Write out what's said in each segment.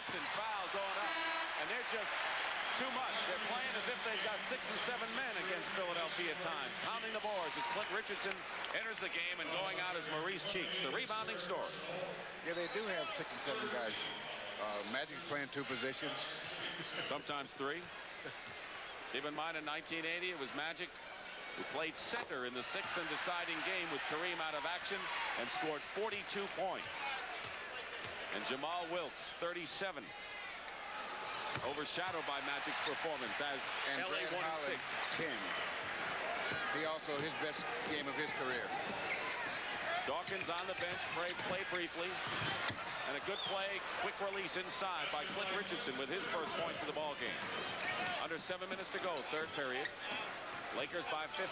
Johnson foul going up, and they're just too much. They're playing as if they've got 6 and 7 men against Philadelphia at times. Pounding the boards as Clint Richardson enters the game and going out as Maurice Cheeks. The rebounding story. Yeah, they do have 6 and 7 guys. Magic's playing 2 positions. Sometimes 3. Keep in mind in 1980 it was Magic who played center in the 6th and deciding game with Kareem out of action and scored 42 points. And Jamaal Wilkes, 37. Overshadowed by Magic's performance as LA won 6. 10. He also his best game of his career. Dawkins on the bench, played briefly. And a good play, quick release inside by Clint Richardson with his first points of the ball game. Under 7 minutes to go, 3rd period. Lakers by 15.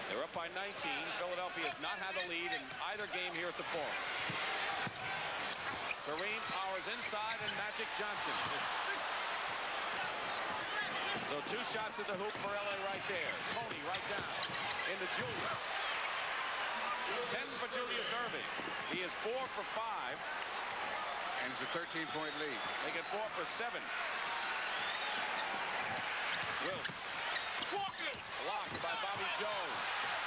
They're up by 19. Philadelphia has not had a lead in either game here at the Forum. Kareem powers inside, and Magic Johnson. So 2 shots at the hoop for LA right there. Toney right down into Julius. 10 for Julius Erving. He is 4 for 5. And it's a 13-point lead. They get 4 for 7. Wilkes. Blocked by Bobby Jones.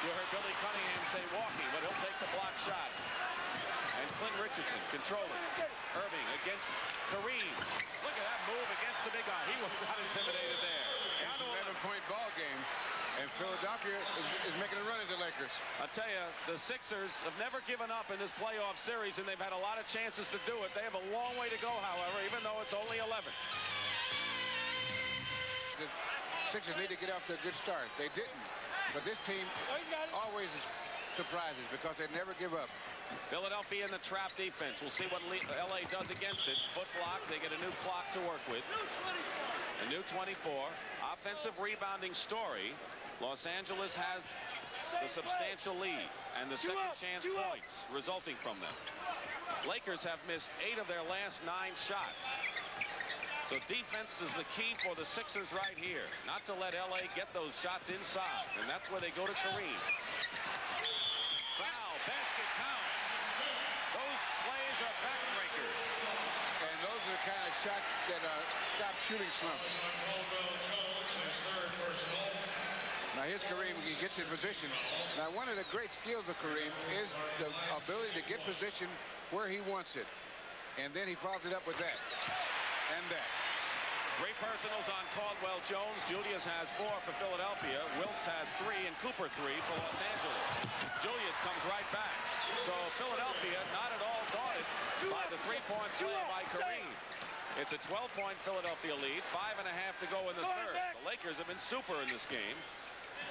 You heard Billy Cunningham say walking, but he'll take the block shot. And Clint Richardson controlling. Erving against Kareem. Look at that move against the big guy. He was not intimidated there. It's an 11-point ball game. And Philadelphia is making a run at the Lakers. I'll tell you, the Sixers have never given up in this playoff series, and they've had a lot of chances to do it. They have a long way to go, however, even though it's only 11. The Sixers need to get off to a good start. They didn't. But this team always surprises because they never give up. Philadelphia in the trap defense. We'll see what LA does against it. Foot block. They get a new clock to work with. A new 24. Offensive rebounding story. Los Angeles has the substantial lead and the second chance points resulting from them. Lakers have missed 8 of their last 9 shots. So defense is the key for the Sixers right here. Not to let LA get those shots inside. And that's where they go to Kareem. Foul. Basket counts. Those plays are backbreakers. And those are the kind of shots that stop shooting slumps. Now here's Kareem. He gets in position. Now one of the great skills of Kareem is the ability to get position where he wants it. And then he follows it up with that. And that. 3 personals on Caldwell Jones. Julius has 4 for Philadelphia. Wilkes has 3 and Cooper 3 for Los Angeles. Julius comes right back. So Philadelphia not at all daunted by the 3-point play by Kareem. It's a 12-point Philadelphia lead. 5.5 to go in the third. The Lakers have been super in this game.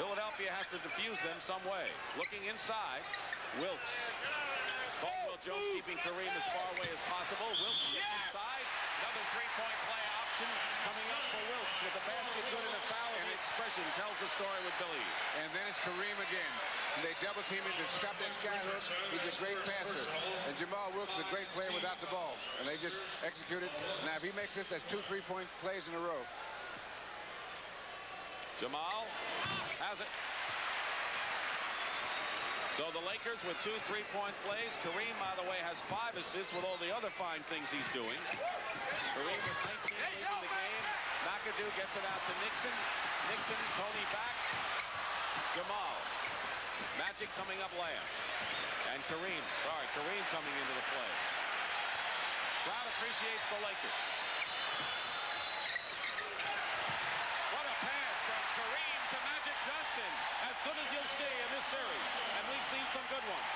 Philadelphia has to defuse them some way. Looking inside, Wilkes. Caldwell Jones keeping Kareem as far away as possible. Wilkes inside. Another 3-point play option coming up for Wilkes with the basket good and the foul. And the expression tells the story with Billy. And then it's Kareem again. And they double team him to stop that skyhook. He's a great passer. And Jamaal Wilkes is a great player without the ball. And they just execute it. Now if he makes this, that's 2 3-point plays in a row. Jamaal has it. So the Lakers with 2 3-point plays. Kareem, by the way, has 5 assists with all the other fine things he's doing. Kareem with 19 leading the game. McAdoo gets it out to Nixon. Nixon, Toney back. Jamaal. Magic coming up last. And Kareem coming into the play. Crowd appreciates the Lakers. What a pass from Kareem to Magic Johnson. As good as you'll see in this series. And we've seen some good ones.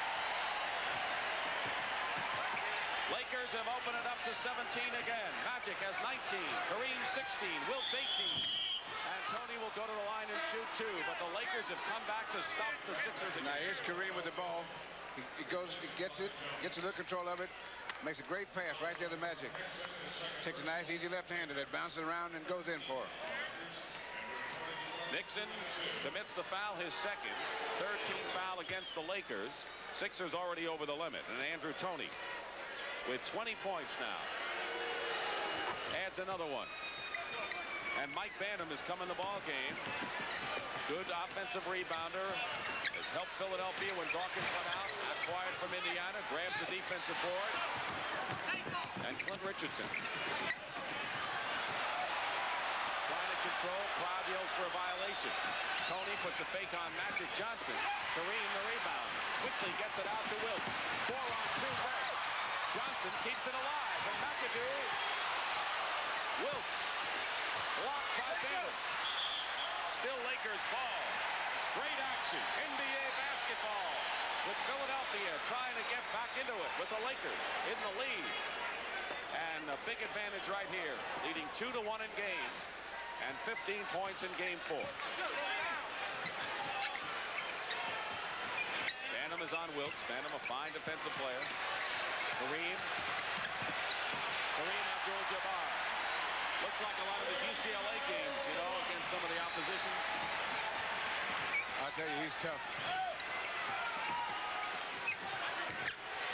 Lakers have opened it up to 17 again. Magic has 19. Kareem 16. Wilkes 18. And Toney will go to the line and shoot 2. But the Lakers have come back to stop the Sixers again. Now here's Kareem with the ball. He goes, he gets it, gets a little control of it. Makes a great pass right there to Magic. Takes a nice, easy left-hander that bounces around and goes in for him. Nixon commits the foul, his second. 13th foul against the Lakers. Sixers already over the limit. And Andrew Toney with 20 points now. Adds another one. And Mike Bantam has come in the ball game. Good offensive rebounder. Has helped Philadelphia when Dawkins went out. Acquired from Indiana. Grabs the defensive board. and Clint Richardson. Trying to control. Crowd yells for a violation. Toney puts a fake on Magic Johnson. Kareem the rebound. Quickly gets it out to Wilkes. 4-on-2 break. Johnson keeps it alive. And McAdoo. Wilkes. Blocked by Beeman. Still Lakers ball. Great action. NBA basketball. With Philadelphia trying to get back into it with the Lakers in the lead. And a big advantage right here. Leading 2-1 in games. And 15 points in game 4. Banham is on Wilkes. Banham, a fine defensive player. Kareem Abdul-Jabbar. Looks like a lot of his UCLA games, you know, against some of the opposition. I'll tell you, he's tough.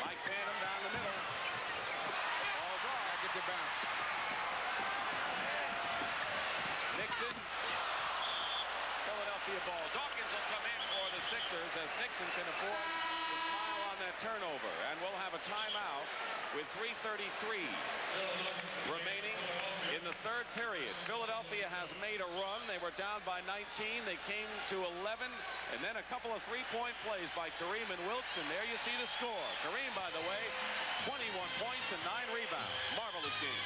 Mike Banham down the middle. Ball's off. I get the bounce. Nixon. Philadelphia ball. Dawkins will come in for the Sixers as Nixon can afford to smile on that turnover. And we'll have a timeout with 3:33 remaining in the third period. Philadelphia has made a run. They were down by 19. They came to 11. And then a couple of three-point plays by Kareem and Wilkes. And there you see the score. Kareem, by the way, 21 points and 9 rebounds. Marvelous game.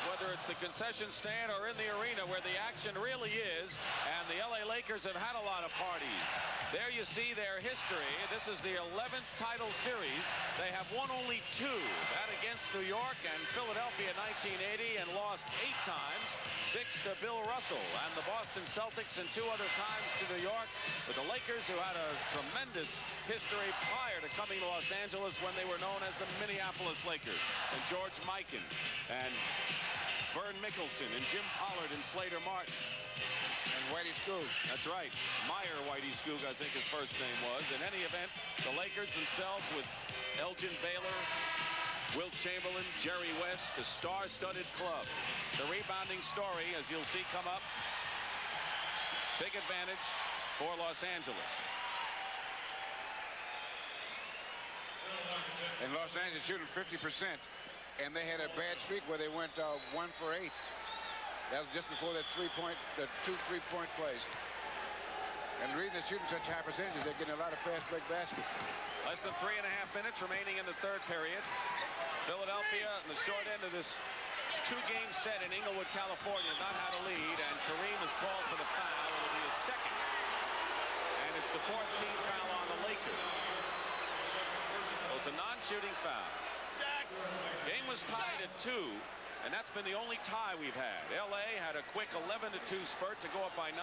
Whether it's the concession stand or in the arena where the action really is, and the LA Lakers have had a lot of parties. There you see their history. This is the 11th title series. They have won only 2, that against New York and Philadelphia in 1980, and lost 8 times, 6 to Bill Russell and the Boston Celtics, and 2 other times to New York, with the Lakers, who had a tremendous history prior to coming to Los Angeles when they were known as the Minneapolis Lakers, and George Mikan and Vern Mickelson and Jim Pollard and Slater Martin. And Whitey Skoog. That's right. Meyer Whitey Skoog, I think his first name was. In any event, the Lakers themselves with Elgin Baylor, Wilt Chamberlain, Jerry West, the star-studded club. The rebounding story, as you'll see come up, big advantage for Los Angeles. And Los Angeles shooting 50%. And they had a bad streak where they went 1 for 8. That was just before that the 2 3-point plays. And the reason they're shooting such high percentages, they're getting a lot of fast break baskets. Less than 3.5 minutes remaining in the third period. Philadelphia on the short end of this 2-game set in Inglewood, California, not had a lead, and Kareem is called for the foul. It'll be his second. And it's the 4th team foul on the Lakers. So it's a non-shooting foul. Game was tied at 2, and that's been the only tie we've had. LA had a quick 11-2 spurt to go up by 9,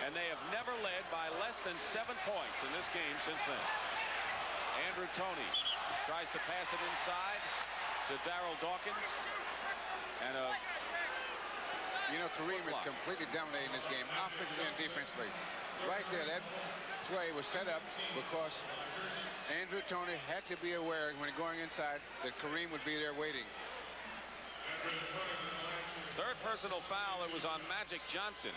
and they have never led by less than 7 points in this game since then. Andrew Toney tries to pass it inside to Darryl Dawkins, and you know, Kareem is completely dominating this game, offensively and defensively. Right there, that play was set up because Andrew Toney had to be aware when going inside that Kareem would be there waiting. Third personal foul. It was on Magic Johnson.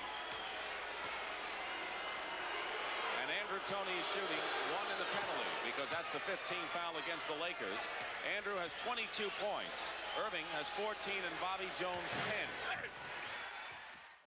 And Andrew Toney is shooting 1 in the penalty because that's the 15th foul against the Lakers. Andrew has 22 points. Erving has 14 and Bobby Jones 10.